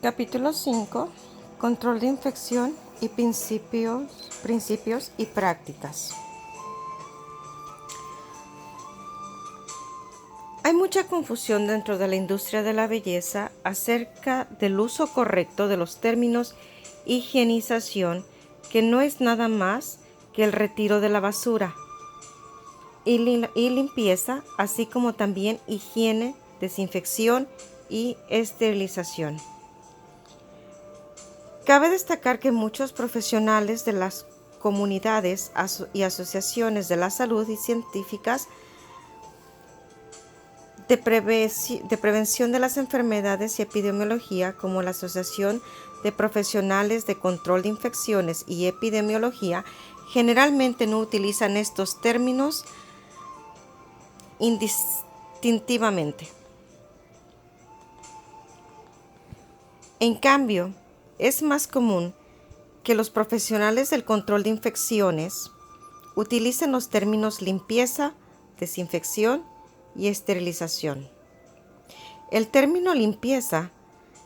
Capítulo 5. Control de infección y principios y prácticas. Hay mucha confusión dentro de la industria de la belleza acerca del uso correcto de los términos higienización, que no es nada más que el retiro de la basura, y limpieza, así como también higiene, desinfección y esterilización. Cabe destacar que muchos profesionales de las comunidades y asociaciones de la salud y científicas de prevención de las enfermedades y epidemiología, como la Asociación de Profesionales de Control de Infecciones y Epidemiología, generalmente no utilizan estos términos indistintivamente. En cambio, es más común que los profesionales del control de infecciones utilicen los términos limpieza, desinfección y esterilización. El término limpieza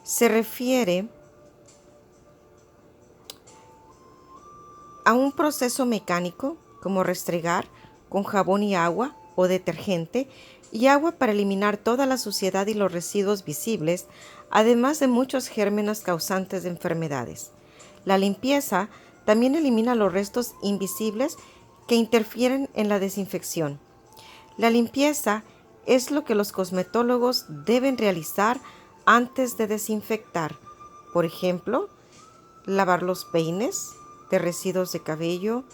se refiere a un proceso mecánico como restregar con jabón y agua o detergente y agua para eliminar toda la suciedad y los residuos visibles, además de muchos gérmenes causantes de enfermedades. La limpieza también elimina los restos invisibles que interfieren en la desinfección. La limpieza es lo que los cosmetólogos deben realizar antes de desinfectar. Por ejemplo, lavar los peines de residuos de cabello,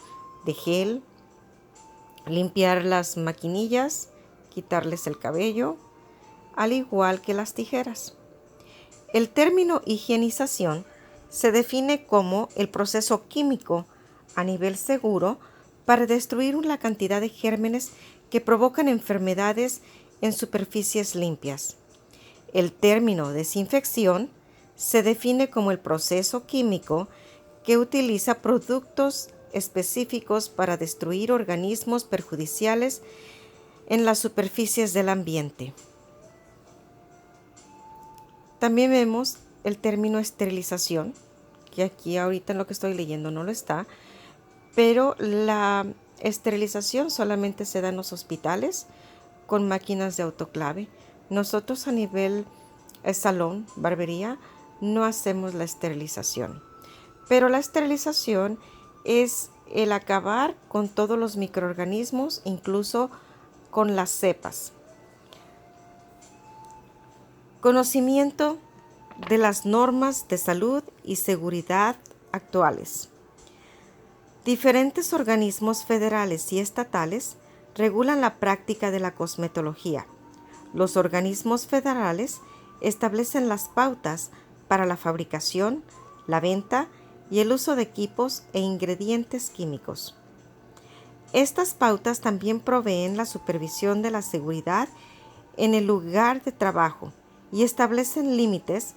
de gel, limpiar las maquinillas, quitarles el cabello, al igual que las tijeras. El término higienización se define como el proceso químico a nivel seguro para destruir una cantidad de gérmenes que provocan enfermedades en superficies limpias. El término desinfección se define como el proceso químico que utiliza productos específicos para destruir organismos perjudiciales en las superficies del ambiente. También vemos el término esterilización, que aquí ahorita en lo que estoy leyendo no lo está, pero la esterilización solamente se da en los hospitales con máquinas de autoclave. Nosotros a nivel salón, barbería, no hacemos la esterilización. Pero la esterilización es el acabar con todos los microorganismos, incluso con las cepas. Conocimiento de las normas de salud y seguridad actuales. Diferentes organismos federales y estatales regulan la práctica de la cosmetología. Los organismos federales establecen las pautas para la fabricación, la venta y el uso de equipos e ingredientes químicos. Estas pautas también proveen la supervisión de la seguridad en el lugar de trabajo y establecen límites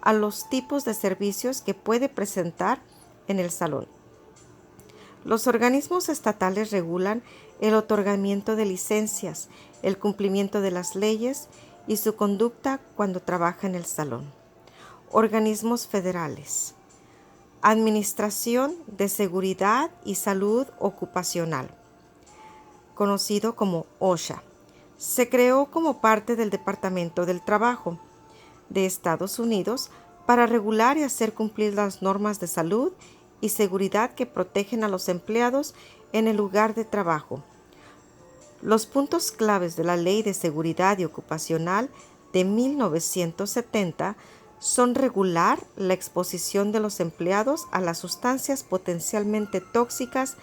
a los tipos de servicios que puede presentar en el salón. Los organismos estatales regulan el otorgamiento de licencias, el cumplimiento de las leyes y su conducta cuando trabaja en el salón. Organismos federales. Administración de Seguridad y Salud Ocupacional, conocido como OSHA. Se creó como parte del Departamento del Trabajo de Estados Unidos para regular y hacer cumplir las normas de salud y seguridad que protegen a los empleados en el lugar de trabajo. Los puntos claves de la Ley de Seguridad Ocupacional de 1970 son regular la exposición de los empleados a las sustancias potencialmente tóxicas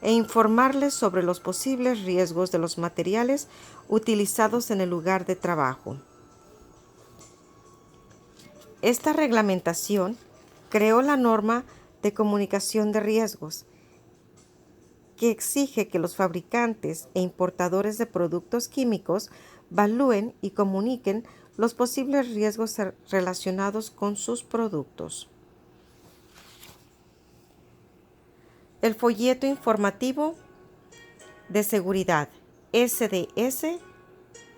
e informarles sobre los posibles riesgos de los materiales utilizados en el lugar de trabajo. Esta reglamentación creó la norma de comunicación de riesgos, que exige que los fabricantes e importadores de productos químicos evalúen y comuniquen los posibles riesgos relacionados con sus productos. El folleto informativo de seguridad, SDS,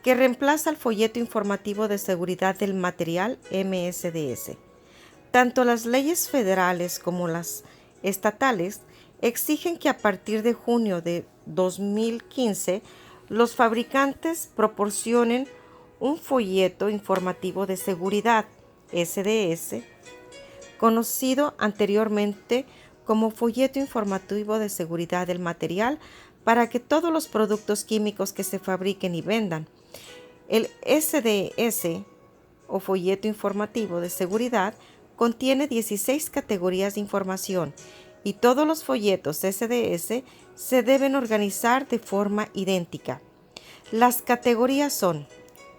que reemplaza el folleto informativo de seguridad del material, MSDS. Tanto las leyes federales como las estatales exigen que a partir de junio de 2015 los fabricantes proporcionen un folleto informativo de seguridad, SDS, conocido anteriormente como folleto informativo de seguridad del material, para que todos los productos químicos que se fabriquen y vendan. El SDS o folleto informativo de seguridad contiene 16 categorías de información y todos los folletos SDS se deben organizar de forma idéntica. Las categorías son: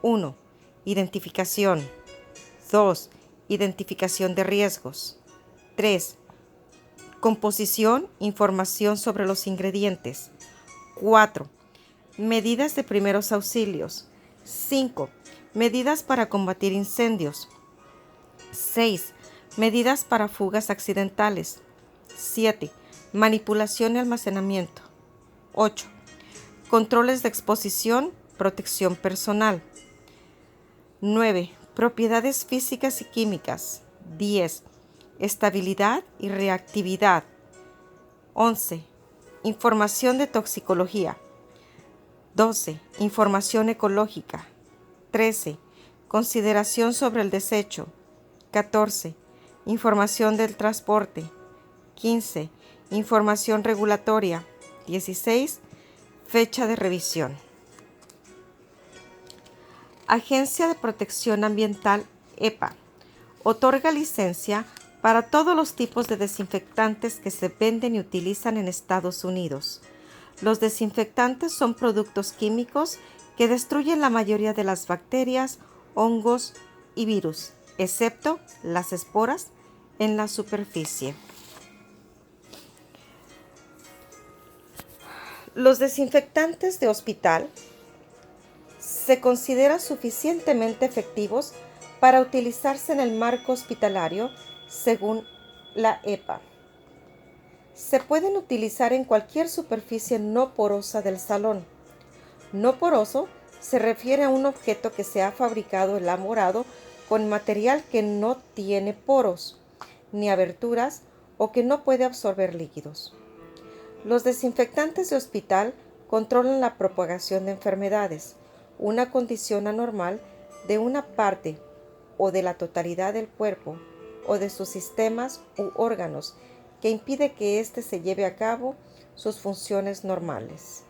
1. Identificación. 2. Identificación de riesgos. 3. Composición, información sobre los ingredientes. 4. Medidas de primeros auxilios. 5. Medidas para combatir incendios. 6. Medidas para fugas accidentales. 7. Manipulación y almacenamiento. 8. Controles de exposición, protección personal. 9. Propiedades físicas y químicas. 10. Estabilidad y reactividad. 11. Información de toxicología. 12. Información ecológica. 13. Consideración sobre el desecho. 14. Información del transporte. 15. Información regulatoria. 16. Fecha de revisión. Agencia de Protección Ambiental, EPA, otorga licencia para todos los tipos de desinfectantes que se venden y utilizan en Estados Unidos. Los desinfectantes son productos químicos que destruyen la mayoría de las bacterias, hongos y virus, excepto las esporas en la superficie. Los desinfectantes de hospital se consideran suficientemente efectivos para utilizarse en el marco hospitalario, según la EPA. Se pueden utilizar en cualquier superficie no porosa del salón. No poroso se refiere a un objeto que se ha fabricado elaborado con material que no tiene poros ni aberturas o que no puede absorber líquidos. Los desinfectantes de hospital controlan la propagación de enfermedades, una condición anormal de una parte o de la totalidad del cuerpo o de sus sistemas u órganos que impide que éste se lleve a cabo sus funciones normales.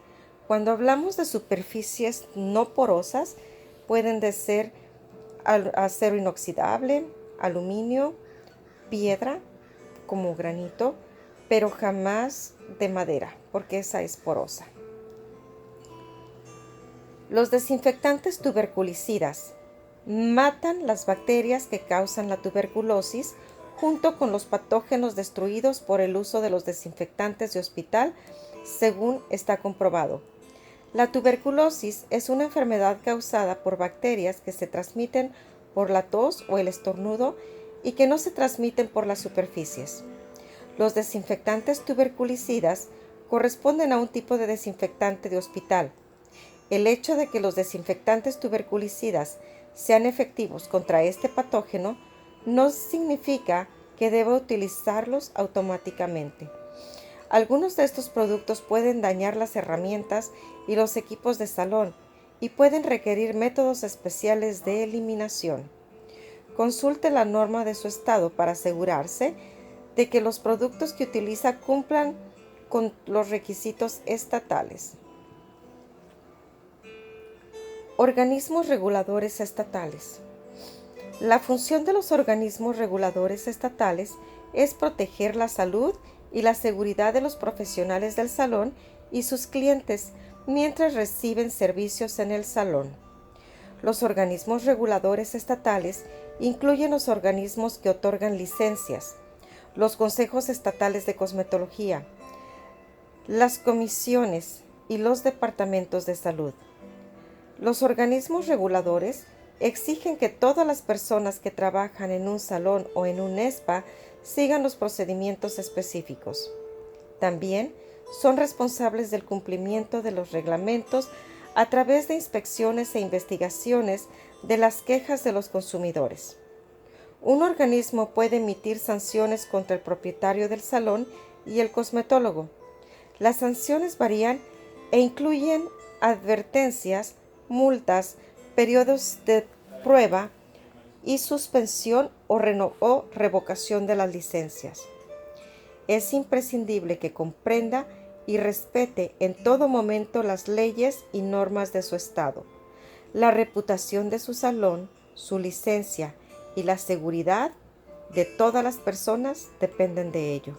Cuando hablamos de superficies no porosas, pueden ser acero inoxidable, aluminio, piedra como granito, pero jamás de madera, porque esa es porosa. Los desinfectantes tuberculicidas matan las bacterias que causan la tuberculosis junto con los patógenos destruidos por el uso de los desinfectantes de hospital, según está comprobado. La tuberculosis es una enfermedad causada por bacterias que se transmiten por la tos o el estornudo y que no se transmiten por las superficies. Los desinfectantes tuberculicidas corresponden a un tipo de desinfectante de hospital. El hecho de que los desinfectantes tuberculicidas sean efectivos contra este patógeno no significa que deba utilizarlos automáticamente. Algunos de estos productos pueden dañar las herramientas y los equipos de salón y pueden requerir métodos especiales de eliminación. Consulte la norma de su estado para asegurarse de que los productos que utiliza cumplan con los requisitos estatales. Organismos reguladores estatales. La función de los organismos reguladores estatales es proteger la salud y la seguridad de los profesionales del salón y sus clientes mientras reciben servicios en el salón. Los organismos reguladores estatales incluyen los organismos que otorgan licencias, los consejos estatales de cosmetología, las comisiones y los departamentos de salud. Los organismos reguladores exigen que todas las personas que trabajan en un salón o en un spa sigan los procedimientos específicos. También son responsables del cumplimiento de los reglamentos a través de inspecciones e investigaciones de las quejas de los consumidores. Un organismo puede emitir sanciones contra el propietario del salón y el cosmetólogo. Las sanciones varían e incluyen advertencias, multas, periodos de prueba y suspensión o revocación de las licencias. Es imprescindible que comprenda y respete en todo momento las leyes y normas de su estado. La reputación de su salón, su licencia y la seguridad de todas las personas dependen de ello.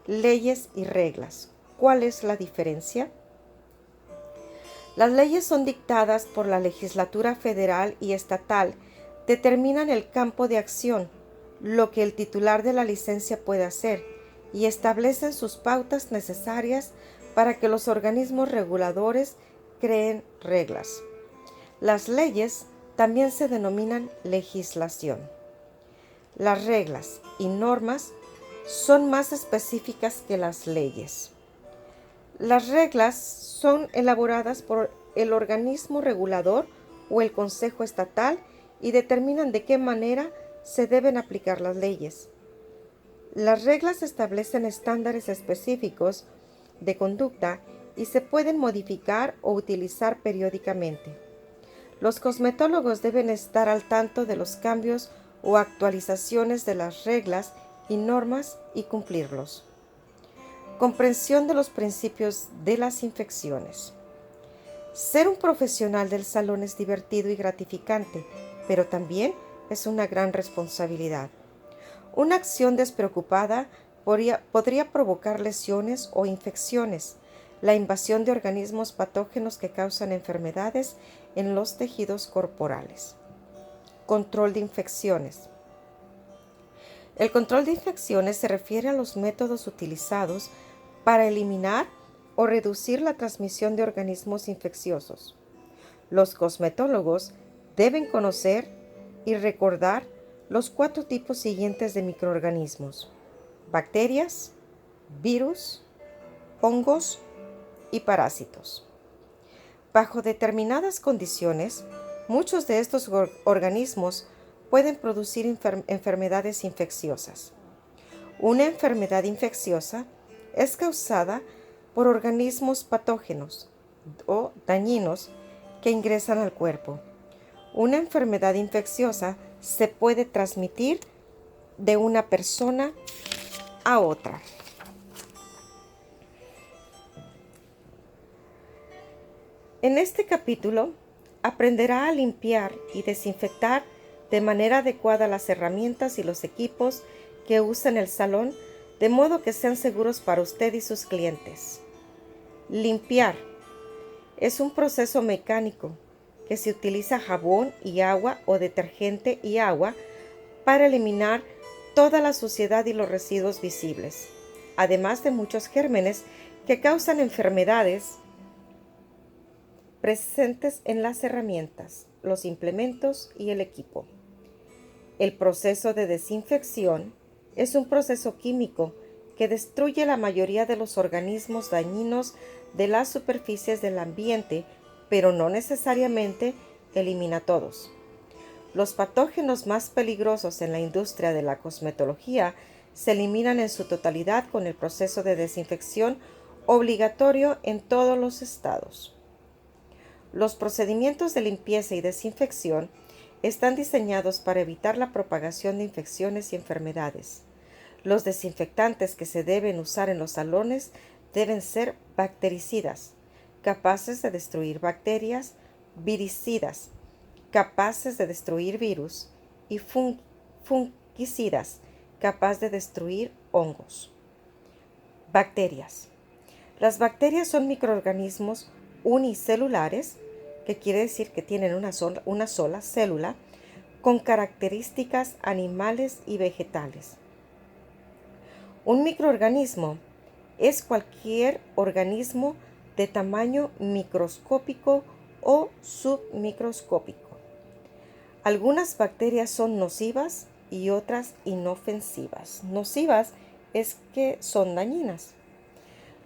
Leyes y reglas. ¿Cuál es la diferencia? Las leyes son dictadas por la legislatura federal y estatal, determinan el campo de acción, lo que el titular de la licencia puede hacer, y establecen sus pautas necesarias para que los organismos reguladores creen reglas. Las leyes también se denominan legislación. Las reglas y normas son más específicas que las leyes. Las reglas son elaboradas por el organismo regulador o el Consejo Estatal y determinan de qué manera se deben aplicar las leyes. Las reglas establecen estándares específicos de conducta y se pueden modificar o utilizar periódicamente. Los cosmetólogos deben estar al tanto de los cambios o actualizaciones de las reglas y normas y cumplirlos. Comprensión de los principios de las infecciones. Ser un profesional del salón es divertido y gratificante, pero también es una gran responsabilidad. Una acción despreocupada podría provocar lesiones o infecciones, la invasión de organismos patógenos que causan enfermedades en los tejidos corporales. Control de infecciones. El control de infecciones se refiere a los métodos utilizados para eliminar o reducir la transmisión de organismos infecciosos. Los cosmetólogos deben conocer y recordar los 4 tipos siguientes de microorganismos: bacterias, virus, hongos y parásitos. Bajo determinadas condiciones, muchos de estos organismos pueden producir enfermedades infecciosas. Una enfermedad infecciosa es causada por organismos patógenos o dañinos que ingresan al cuerpo. Una enfermedad infecciosa se puede transmitir de una persona a otra. En este capítulo aprenderá a limpiar y desinfectar de manera adecuada las herramientas y los equipos que usa en el salón, de modo que sean seguros para usted y sus clientes. Limpiar es un proceso mecánico que se utiliza jabón y agua o detergente y agua para eliminar toda la suciedad y los residuos visibles, además de muchos gérmenes que causan enfermedades presentes en las herramientas, los implementos y el equipo. El proceso de desinfección es un proceso químico que destruye la mayoría de los organismos dañinos de las superficies del ambiente, pero no necesariamente elimina todos. Los patógenos más peligrosos en la industria de la cosmetología se eliminan en su totalidad con el proceso de desinfección obligatorio en todos los estados. Los procedimientos de limpieza y desinfección están diseñados para evitar la propagación de infecciones y enfermedades. Los desinfectantes que se deben usar en los salones deben ser bactericidas, capaces de destruir bacterias, viricidas, capaces de destruir virus, y fungicidas, capaces de destruir hongos. Bacterias. Las bacterias son microorganismos unicelulares, que quiere decir que tienen una sola célula, con características animales y vegetales. Un microorganismo es cualquier organismo de tamaño microscópico o submicroscópico. Algunas bacterias son nocivas y otras inofensivas. Nocivas es que son dañinas.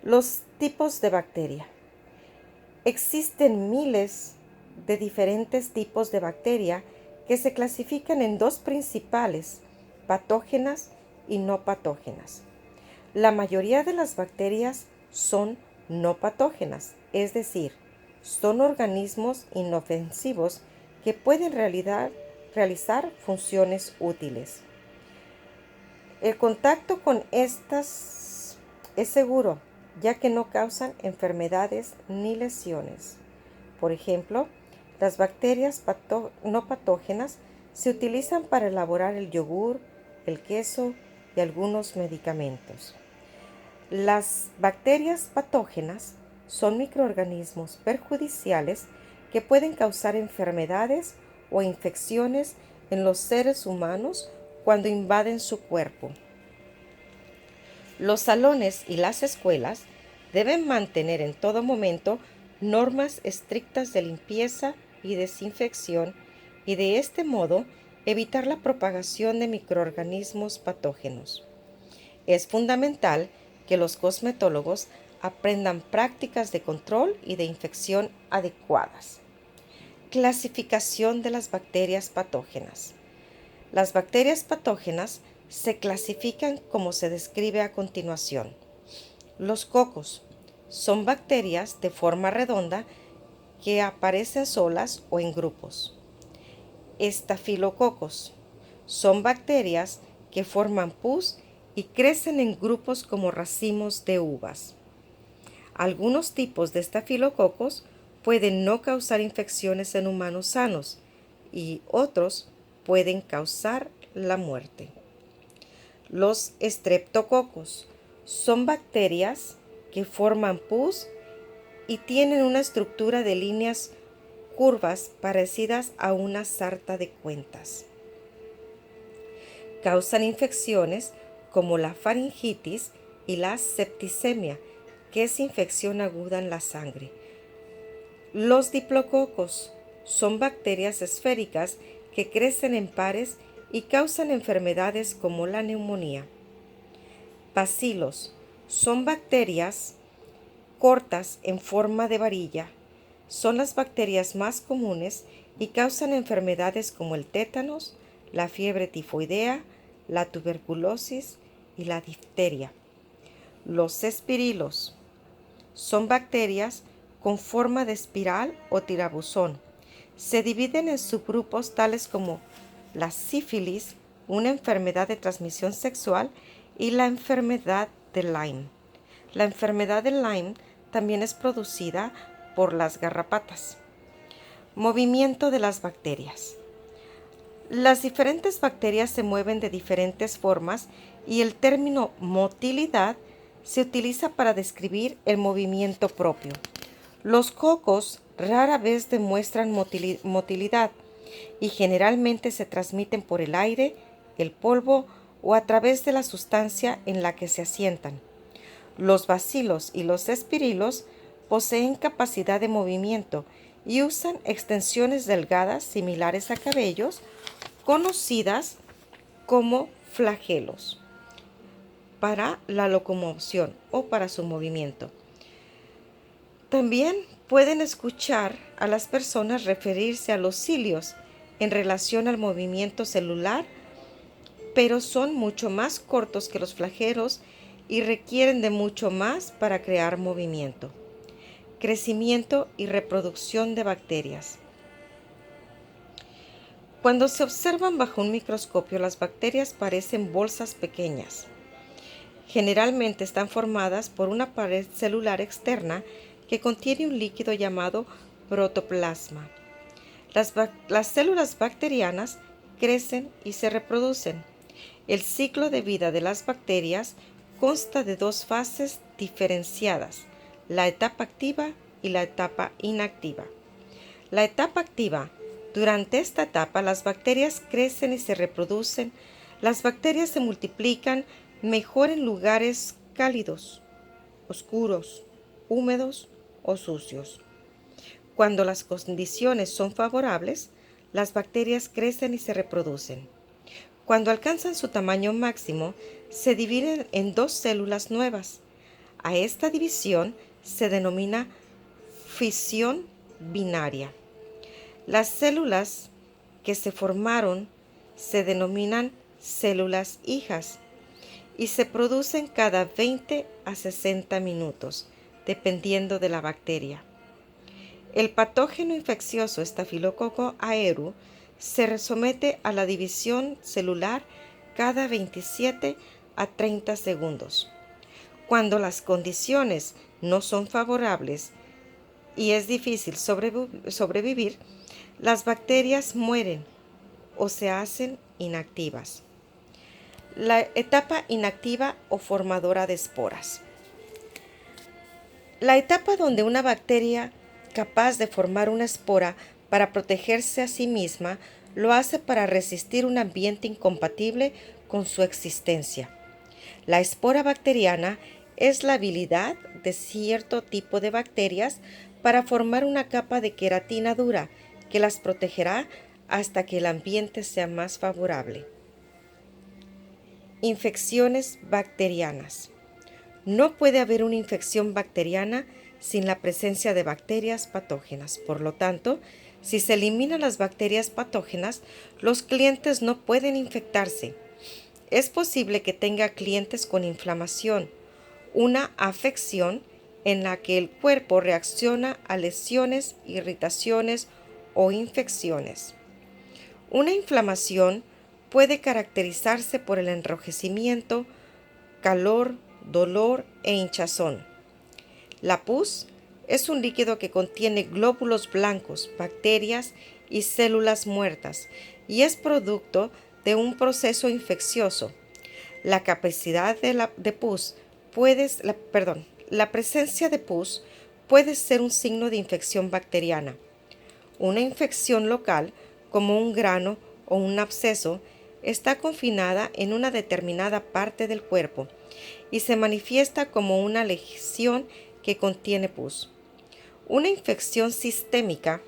Los tipos de bacteria. Existen miles de diferentes tipos de bacteria que se clasifican en dos principales, patógenas y no patógenas. La mayoría de las bacterias son no patógenas, es decir, son organismos inofensivos que pueden realizar funciones útiles. El contacto con estas es seguro, ya que no causan enfermedades ni lesiones. Por ejemplo, las bacterias no patógenas se utilizan para elaborar el yogur, el queso y algunos medicamentos. Las bacterias patógenas son microorganismos perjudiciales que pueden causar enfermedades o infecciones en los seres humanos cuando invaden su cuerpo. Los salones y las escuelas deben mantener en todo momento normas estrictas de limpieza y desinfección y de este modo evitar la propagación de microorganismos patógenos. Es fundamental que los cosmetólogos aprendan prácticas de control y de infección adecuadas. Clasificación de las bacterias patógenas. Las bacterias patógenas se clasifican como se describe a continuación. Los cocos son bacterias de forma redonda que aparecen solas o en grupos. Estafilococos son bacterias que forman pus y crecen en grupos como racimos de uvas. Algunos tipos de estafilococos pueden no causar infecciones en humanos sanos y otros pueden causar la muerte. Los estreptococos son bacterias que forman pus y tienen una estructura de líneas curvas parecidas a una sarta de cuentas. Causan infecciones como la faringitis y la septicemia, que es infección aguda en la sangre. Los diplococos son bacterias esféricas que crecen en pares y causan enfermedades como la neumonía. Bacilos son bacterias cortas en forma de varilla. Son las bacterias más comunes y causan enfermedades como el tétanos, la fiebre tifoidea, la tuberculosis y la difteria. Los espirilos son bacterias con forma de espiral o tirabuzón. Se dividen en subgrupos tales como la sífilis, una enfermedad de transmisión sexual, y la enfermedad de Lyme. La enfermedad de Lyme también es producida por las garrapatas. Movimiento de las bacterias. Las diferentes bacterias se mueven de diferentes formas y el término motilidad se utiliza para describir el movimiento propio. Los cocos rara vez demuestran motilidad y generalmente se transmiten por el aire, el polvo o a través de la sustancia en la que se asientan. Los bacilos y los espirilos poseen capacidad de movimiento y usan extensiones delgadas similares a cabellos, conocidas como flagelos, para la locomoción o para su movimiento. También pueden escuchar a las personas referirse a los cilios en relación al movimiento celular, pero son mucho más cortos que los flagelos y requieren de mucho más para crear movimiento. Crecimiento y reproducción de bacterias. Cuando se observan bajo un microscopio, las bacterias parecen bolsas pequeñas. Generalmente están formadas por una pared celular externa que contiene un líquido llamado protoplasma. Las células bacterianas crecen y se reproducen. El ciclo de vida de las bacterias consta de dos fases diferenciadas, la etapa activa y la etapa inactiva. La etapa activa. Durante esta etapa, las bacterias crecen y se reproducen. Las bacterias se multiplican mejor en lugares cálidos, oscuros, húmedos o sucios. Cuando las condiciones son favorables, las bacterias crecen y se reproducen. Cuando alcanzan su tamaño máximo, se dividen en dos células nuevas. A esta división se denomina fisión binaria. Las células que se formaron se denominan células hijas y se producen cada 20 a 60 minutos, dependiendo de la bacteria. El patógeno infeccioso Staphylococcus aureus se somete a la división celular cada 27 a 30 segundos. Cuando las condiciones no son favorables y es difícil sobrevivir, las bacterias mueren o se hacen inactivas. La etapa inactiva o formadora de esporas. La etapa donde una bacteria capaz de formar una espora para protegerse a sí misma lo hace para resistir un ambiente incompatible con su existencia. La espora bacteriana es la habilidad de cierto tipo de bacterias para formar una capa de queratina dura que las protegerá hasta que el ambiente sea más favorable. Infecciones bacterianas. No puede haber una infección bacteriana sin la presencia de bacterias patógenas. Por lo tanto, si se eliminan las bacterias patógenas, los clientes no pueden infectarse. Es posible que tenga clientes con inflamación, una afección en la que el cuerpo reacciona a lesiones, irritaciones o infecciones. Una inflamación puede caracterizarse por el enrojecimiento, calor, dolor e hinchazón. La pus es un líquido que contiene glóbulos blancos, bacterias y células muertas y es producto de un proceso infeccioso. La presencia de pus puede ser un signo de infección bacteriana. Una infección local, como un grano o un absceso, está confinada en una determinada parte del cuerpo y se manifiesta como una lesión que contiene pus. Una infección sistémica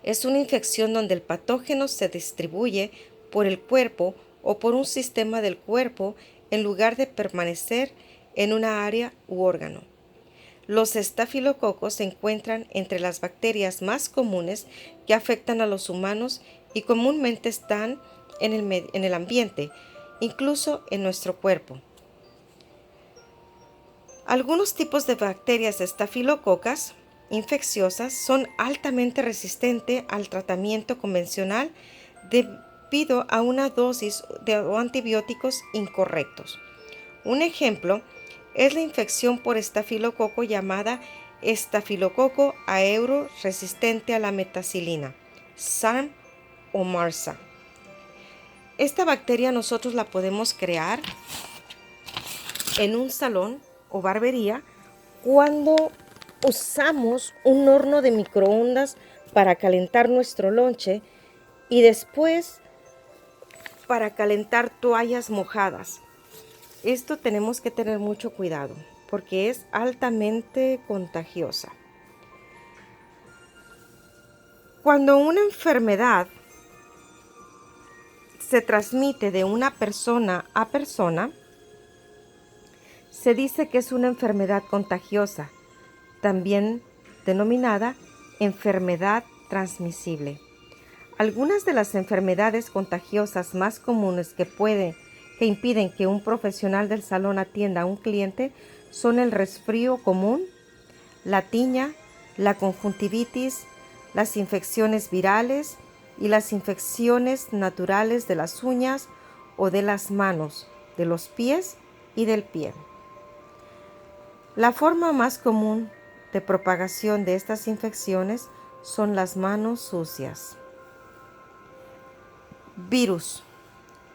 es una infección donde el patógeno se distribuye por el cuerpo o por un sistema del cuerpo en lugar de permanecer en una área u órgano. Los estafilococos se encuentran entre las bacterias más comunes que afectan a los humanos y comúnmente están en el ambiente, incluso en nuestro cuerpo. Algunos tipos de bacterias estafilococas infecciosas son altamente resistentes al tratamiento convencional debido a una dosis de antibióticos incorrectos. Un ejemplo es la infección por estafilococo llamada Staphylococcus aureus resistente a la metacilina, SARM o MRSA. Esta bacteria nosotros la podemos crear en un salón o barbería cuando usamos un horno de microondas para calentar nuestro lonche y después para calentar toallas mojadas. Esto tenemos que tener mucho cuidado porque es altamente contagiosa. Cuando una enfermedad se transmite de una persona a persona, se dice que es una enfermedad contagiosa, también denominada enfermedad transmisible. Algunas de las enfermedades contagiosas más comunes que impiden que un profesional del salón atienda a un cliente son el resfrío común, la tiña, la conjuntivitis, las infecciones virales y las infecciones naturales de las uñas o de las manos, de los pies y del pie. La forma más común de propagación de estas infecciones son las manos sucias. Virus.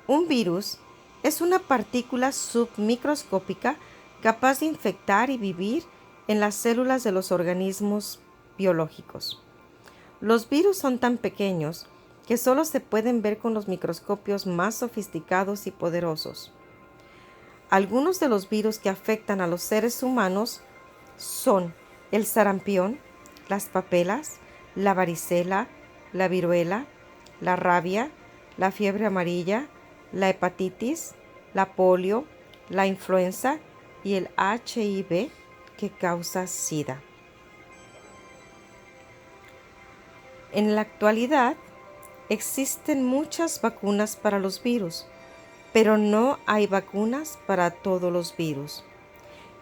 Un virus es una partícula submicroscópica capaz de infectar y vivir en las células de los organismos biológicos. Los virus son tan pequeños que solo se pueden ver con los microscopios más sofisticados y poderosos. Algunos de los virus que afectan a los seres humanos son el sarampión, las papelas, la varicela, la viruela, la rabia, la fiebre amarilla, la hepatitis, la polio, la influenza y el HIV que causa SIDA. En la actualidad, Existen muchas vacunas para los virus, pero no hay vacunas para todos los virus.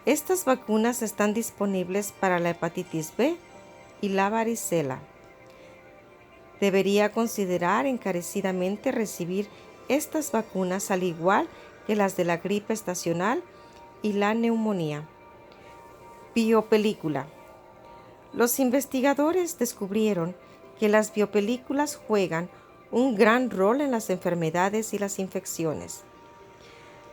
Estas vacunas están disponibles para la hepatitis B y la varicela. Debería considerar encarecidamente recibir estas vacunas al igual que las de la gripe estacional y la neumonía. Biopelícula. Los investigadores descubrieron que las biopelículas juegan un gran rol en las enfermedades y las infecciones.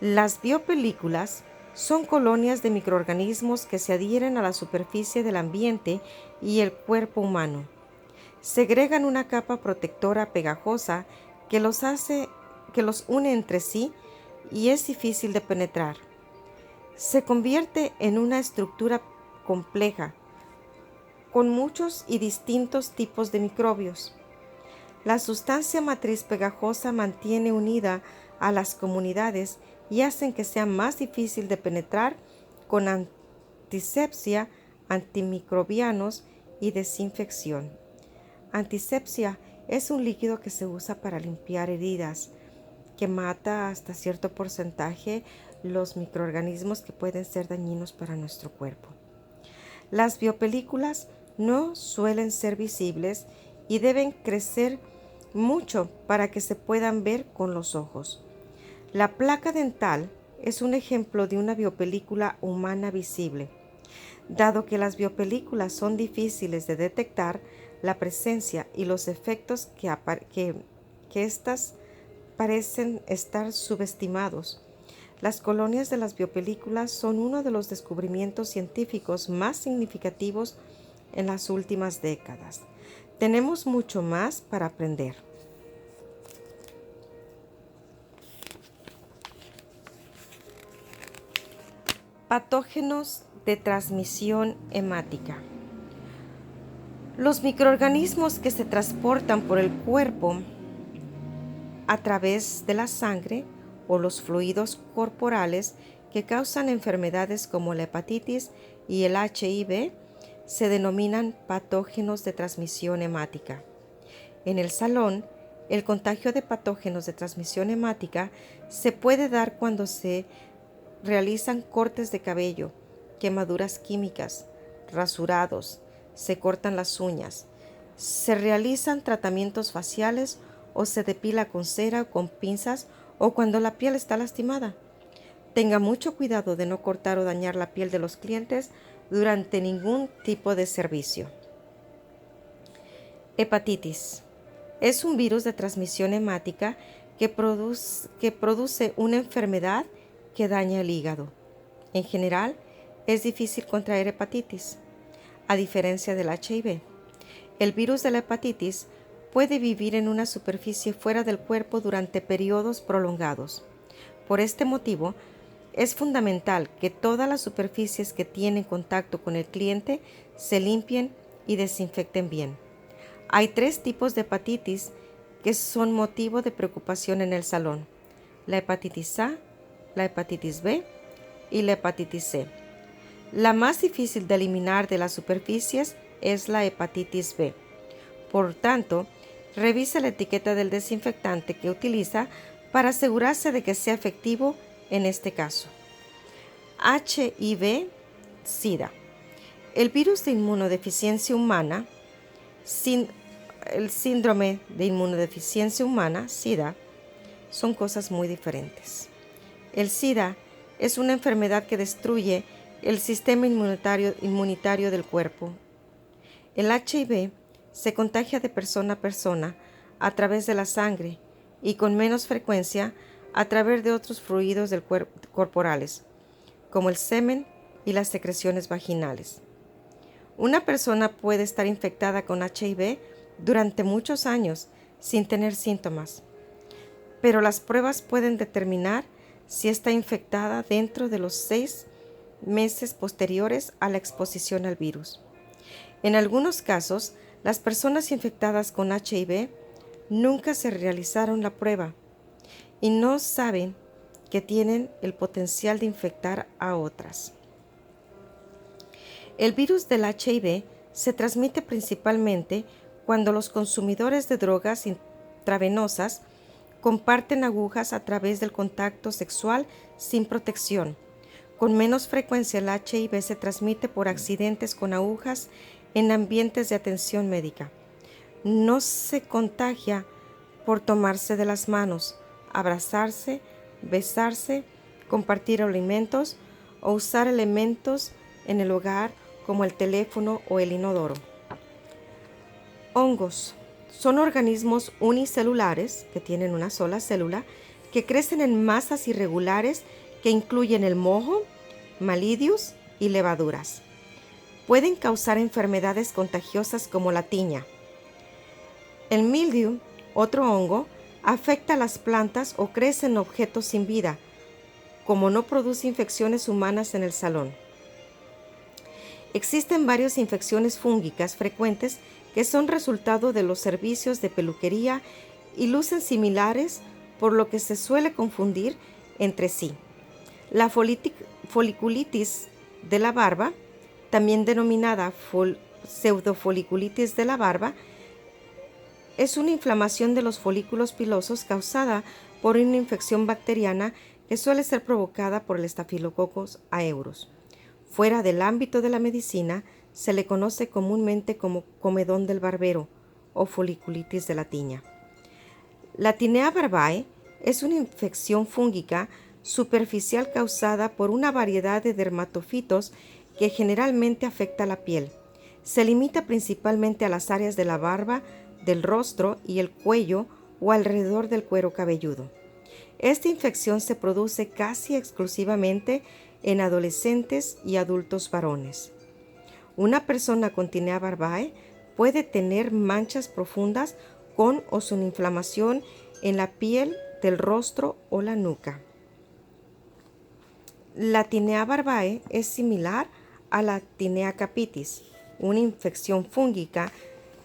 Las biopelículas son colonias de microorganismos que se adhieren a la superficie del ambiente y el cuerpo humano. Segregan una capa protectora pegajosa que los une entre sí y es difícil de penetrar. Se convierte en una estructura compleja con muchos y distintos tipos de microbios. La sustancia matriz pegajosa mantiene unida a las comunidades y hacen que sea más difícil de penetrar con antisepsia, antimicrobianos y desinfección. Antisepsia es un líquido que se usa para limpiar heridas, que mata hasta cierto porcentaje los microorganismos que pueden ser dañinos para nuestro cuerpo. Las biopelículas no suelen ser visibles y deben crecer mucho para que se puedan ver con los ojos. La placa dental es un ejemplo de una biopelícula humana visible. Dado que las biopelículas son difíciles de detectar, la presencia y los efectos que éstas parecen estar subestimados. Las colonias de las biopelículas son uno de los descubrimientos científicos más significativos en las últimas décadas. Tenemos mucho más para aprender. Patógenos de transmisión hemática. Los microorganismos que se transportan por el cuerpo a través de la sangre o los fluidos corporales que causan enfermedades como la hepatitis y el HIV se denominan patógenos de transmisión hemática. En el salón, el contagio de patógenos de transmisión hemática se puede dar cuando se realizan cortes de cabello, quemaduras químicas, rasurados, se cortan las uñas, se realizan tratamientos faciales o se depila con cera o con pinzas o cuando la piel está lastimada. Tenga mucho cuidado de no cortar o dañar la piel de los clientes durante ningún tipo de servicio. Hepatitis. Es un virus de transmisión hemática que produce una enfermedad que daña el hígado. En general, es difícil contraer hepatitis. A diferencia del HIV, el virus de la hepatitis puede vivir en una superficie fuera del cuerpo durante periodos prolongados. Por este motivo, es fundamental que todas las superficies que tienen contacto con el cliente se limpien y desinfecten bien. Hay 3 tipos de hepatitis que son motivo de preocupación en el salón: la hepatitis A, la hepatitis B y la hepatitis C. La más difícil de eliminar de las superficies es la hepatitis B. Por tanto, revise la etiqueta del desinfectante que utiliza para asegurarse de que sea efectivo en este caso. HIV-Sida. El virus de inmunodeficiencia humana, el síndrome de inmunodeficiencia humana, SIDA, son cosas muy diferentes. El SIDA es una enfermedad que destruye el sistema inmunitario del cuerpo. El HIV se contagia de persona a persona a través de la sangre y con menos frecuencia a través de otros fluidos corporales, como el semen y las secreciones vaginales. Una persona puede estar infectada con HIV durante muchos años sin tener síntomas, pero las pruebas pueden determinar si está infectada dentro de los 6 meses posteriores a la exposición al virus. En algunos casos, las personas infectadas con HIV nunca se realizaron la prueba y no saben que tienen el potencial de infectar a otras. El virus del HIV se transmite principalmente cuando los consumidores de drogas intravenosas comparten agujas a través del contacto sexual sin protección. Con menos frecuencia el HIV se transmite por accidentes con agujas en ambientes de atención médica. No se contagia por tomarse de las manos, abrazarse, besarse, compartir alimentos o usar elementos en el hogar como el teléfono o el inodoro. Hongos son organismos unicelulares que tienen una sola célula que crecen en masas irregulares que incluyen el moho, malidius y levaduras. Pueden causar enfermedades contagiosas como la tiña. El mildew, otro hongo, afecta a las plantas o crece en objetos sin vida, como no produce infecciones humanas en el salón. Existen varias infecciones fúngicas frecuentes que son resultado de los servicios de peluquería y lucen similares, por lo que se suele confundir entre sí. La foliculitis de la barba, también denominada pseudofoliculitis de la barba, es una inflamación de los folículos pilosos causada por una infección bacteriana que suele ser provocada por el Staphylococcus aureus. Fuera del ámbito de la medicina, se le conoce comúnmente como comedón del barbero o foliculitis de la tiña. La Tinea barbae es una infección fúngica superficial causada por una variedad de dermatofitos que generalmente afecta la piel. Se limita principalmente a las áreas de la barba, del rostro y el cuello o alrededor del cuero cabelludo. Esta infección se produce casi exclusivamente en adolescentes y adultos varones. Una persona con Tinea barbae puede tener manchas profundas con o sin inflamación en la piel del rostro o la nuca. La Tinea barbae es similar a la Tinea capitis, una infección fúngica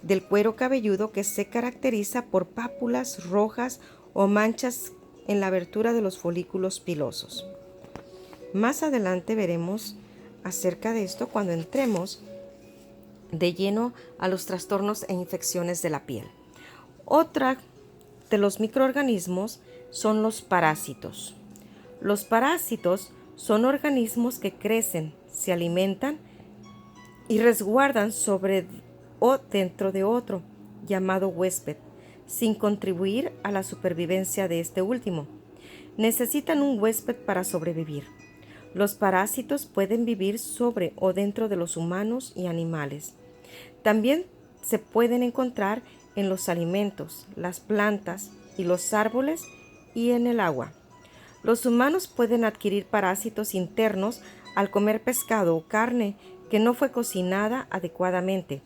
del cuero cabelludo que se caracteriza por pápulas rojas o manchas en la abertura de los folículos pilosos. Más adelante veremos acerca de esto cuando entremos de lleno a los trastornos e infecciones de la piel. Otra de los microorganismos son los parásitos. Los parásitos son organismos que crecen, se alimentan y resguardan sobre o dentro de otro, llamado huésped, sin contribuir a la supervivencia de este último. Necesitan un huésped para sobrevivir. Los parásitos pueden vivir sobre o dentro de los humanos y animales. También se pueden encontrar en los alimentos, las plantas y los árboles y en el agua. Los humanos pueden adquirir parásitos internos al comer pescado o carne que no fue cocinada adecuadamente.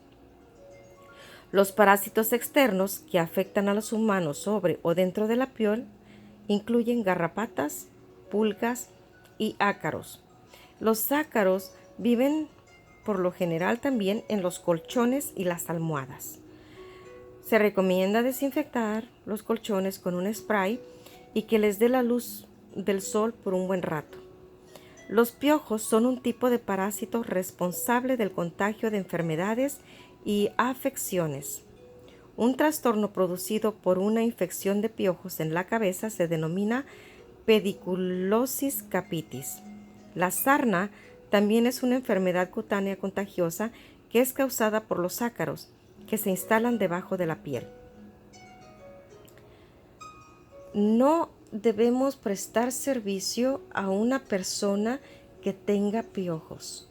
Los parásitos externos que afectan a los humanos sobre o dentro de la piel incluyen garrapatas, pulgas y ácaros. Los ácaros viven por lo general también en los colchones y las almohadas. Se recomienda desinfectar los colchones con un spray y que les dé la luz del sol por un buen rato. Los piojos son un tipo de parásito responsable del contagio de enfermedades y afecciones. Un trastorno producido por una infección de piojos en la cabeza se denomina pediculosis capitis. La sarna también es una enfermedad cutánea contagiosa que es causada por los ácaros que se instalan debajo de la piel. No debemos prestar servicio a una persona que tenga piojos.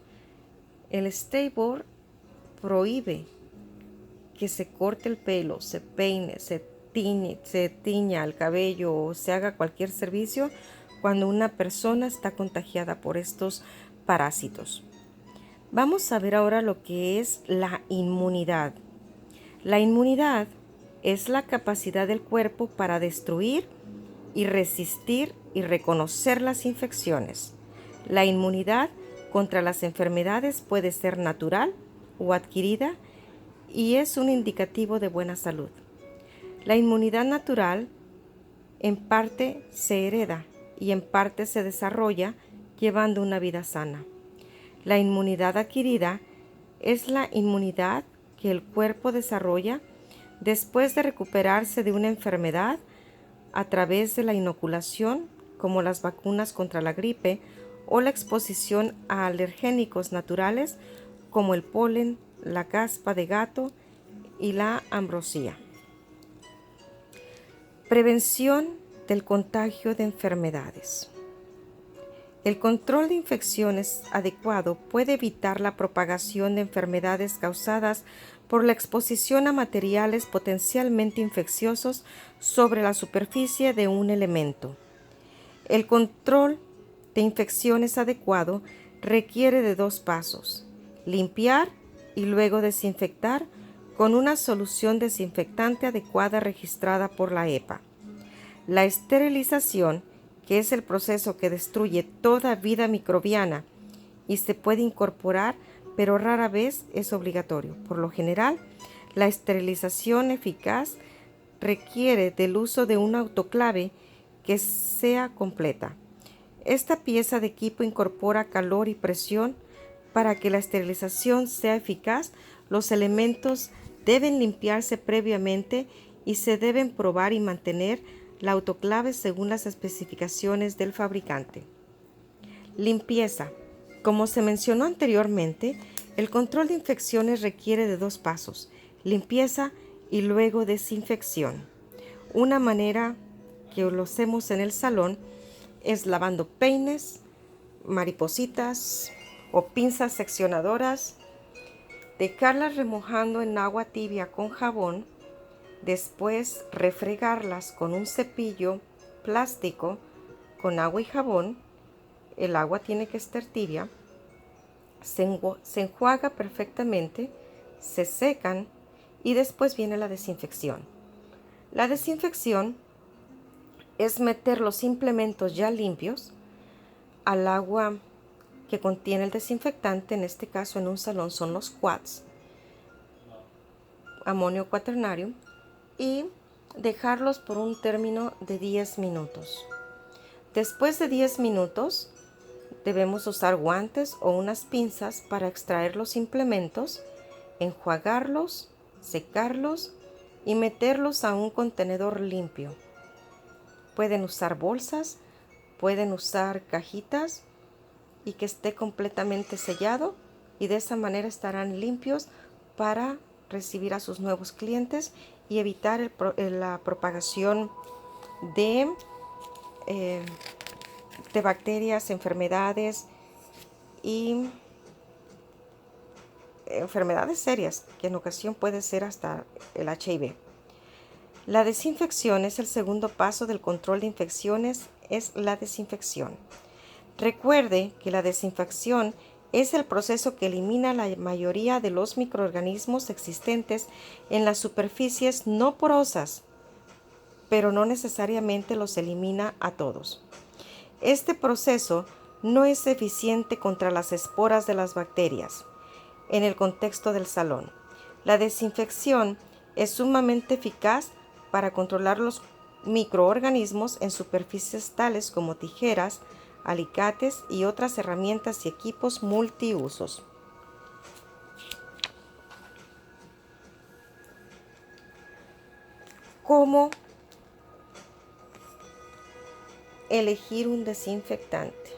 El State Board prohíbe que se corte el pelo, se peine, se tiña el cabello o se haga cualquier servicio cuando una persona está contagiada por estos parásitos. Vamos a ver ahora lo que es la inmunidad. La inmunidad es la capacidad del cuerpo para destruir y resistir y reconocer las infecciones. La inmunidad contra las enfermedades puede ser natural o adquirida y es un indicativo de buena salud. La inmunidad natural en parte se hereda y en parte se desarrolla llevando una vida sana. La inmunidad adquirida es la inmunidad que el cuerpo desarrolla después de recuperarse de una enfermedad a través de la inoculación, como las vacunas contra la gripe o la exposición a alergénicos naturales como el polen, la caspa de gato y la ambrosía. Prevención del contagio de enfermedades. El control de infecciones adecuado puede evitar la propagación de enfermedades causadas por la exposición a materiales potencialmente infecciosos sobre la superficie de un elemento. El control de infecciones adecuado requiere de 2 pasos: limpiar y luego desinfectar con una solución desinfectante adecuada registrada por la EPA. La esterilización, que es el proceso que destruye toda vida microbiana y se puede incorporar, pero rara vez es obligatorio. Por lo general, la esterilización eficaz requiere del uso de un autoclave que sea completa. Esta pieza de equipo incorpora calor y presión. Para que la esterilización sea eficaz, los elementos deben limpiarse previamente y se deben probar y mantener la autoclave según las especificaciones del fabricante. Limpieza. Como se mencionó anteriormente, el control de infecciones requiere de 2 pasos: limpieza y luego desinfección. Una manera que lo hacemos en el salón es lavando peines, maripositas o pinzas seccionadoras, dejarlas remojando en agua tibia con jabón, después refregarlas con un cepillo plástico con agua y jabón. El agua tiene que estar tibia, se enjuaga perfectamente, se secan y después viene la desinfección. La desinfección es meter los implementos ya limpios al agua que contiene el desinfectante. En este caso, en un salón son los quats, amonio cuaternario, y dejarlos por un término de 10 minutos. Después de 10 minutos, debemos usar guantes o unas pinzas para extraer los implementos, enjuagarlos, secarlos y meterlos a un contenedor limpio. Pueden usar bolsas, pueden usar cajitas y que esté completamente sellado, y de esa manera estarán limpios para recibir a sus nuevos clientes y evitar la propagación de bacterias, enfermedades y enfermedades serias, que en ocasión puede ser hasta el HIV. La desinfección es el segundo paso del control de infecciones, es la desinfección. Recuerde que la desinfección es el proceso que elimina la mayoría de los microorganismos existentes en las superficies no porosas, pero no necesariamente los elimina a todos. Este proceso no es eficiente contra las esporas de las bacterias. En el contexto del salón, la desinfección es sumamente eficaz para controlar los microorganismos en superficies tales como tijeras, alicates y otras herramientas y equipos multiusos. ¿Cómo elegir un desinfectante?